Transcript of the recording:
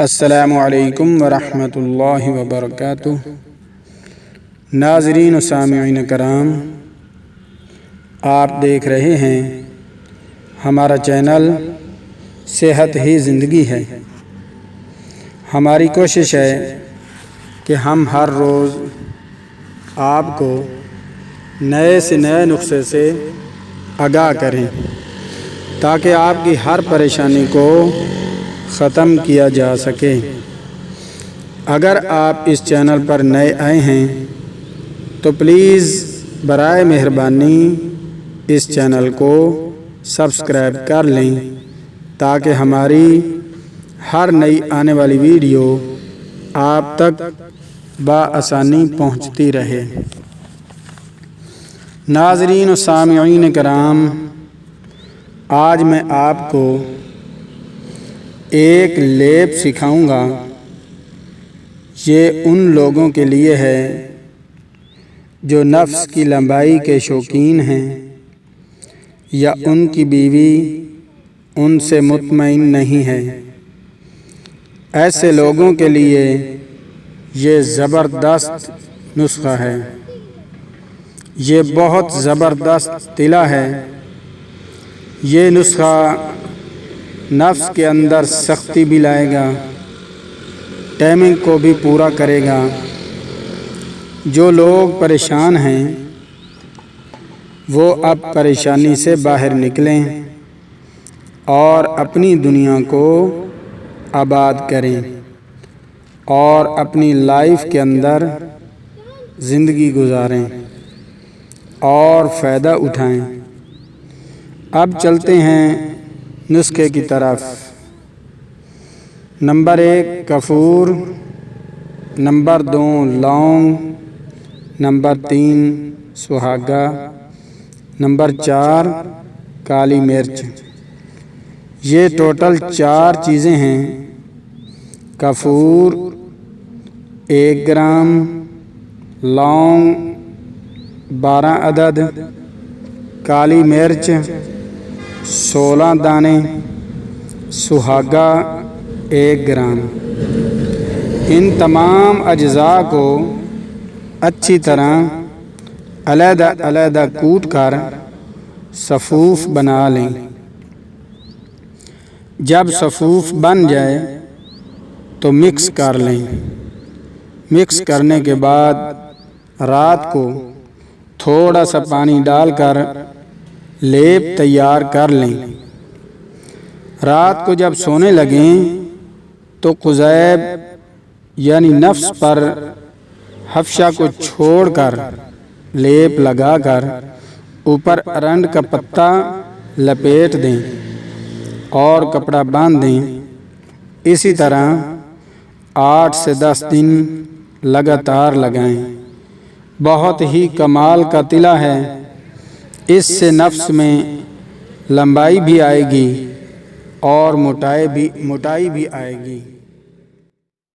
السلام علیکم ورحمۃ اللہ وبرکاتہ۔ ناظرین و سامعین کرام، آپ دیکھ رہے ہیں ہمارا چینل صحت ہی زندگی ہے۔ ہماری کوشش ہے کہ ہم ہر روز آپ کو نئے سے نئے نسخے سے آگاہ کریں تاکہ آپ کی ہر پریشانی کو ختم کیا جا سکے۔ اگر آپ اس چینل پر نئے آئے ہیں تو پلیز برائے مہربانی اس چینل کو سبسکرائب کر لیں تاکہ ہماری ہر نئی آنے والی ویڈیو آپ تک بآسانی پہنچتی رہے۔ ناظرین و سامعین کرام، آج میں آپ کو ایک لیپ سکھاؤں گا۔ یہ ان لوگوں کے لیے ہے جو نفس کی لمبائی کے شوقین ہیں یا ان کی بیوی ان سے مطمئن نہیں ہے۔ ایسے لوگوں کے لیے یہ زبردست نسخہ ہے۔ یہ بہت زبردست طلا ہے۔ یہ نسخہ نفس کے اندر سختی بھی لائے گا، ٹائمنگ کو بھی پورا کرے گا۔ جو لوگ پریشان ہیں وہ اب پریشانی سے باہر نکلیں اور اپنی دنیا کو آباد کریں اور اپنی لائف کے اندر زندگی گزاریں اور فائدہ اٹھائیں۔ اب چلتے ہیں نسخے کی طرف۔ نمبر 1 کافور، نمبر 2 لونگ، نمبر 3 سہاگا، نمبر 4 کالی مرچ۔ یہ ٹوٹل 4 چیزیں ہیں۔ کافور 1 گرام، لونگ 12 عدد، کالی مرچ 16 دانے، سہاگا 1 گرام۔ ان تمام اجزاء کو اچھی طرح علیحدہ علیحدہ کوٹ کر صفوف بنا لیں۔ جب صفوف بن جائے تو مکس کر لیں۔ مکس کرنے کے بعد رات کو تھوڑا سا پانی ڈال کر لیپ تیار کر لیں۔ رات کو جب سونے لگیں تو قذیب یعنی نفس پر حفشہ کو چھوڑ کر لیپ لگا کر اوپر ارنڈ کا پتا لپیٹ دیں اور کپڑا باندھ دیں۔ اسی طرح 8 سے 10 دن لگاتار لگائیں۔ بہت ہی کمال کا طلا ہے۔ اس سے نفس میں لمبائی بھی آئے گی اور موٹائی بھی آئے گی۔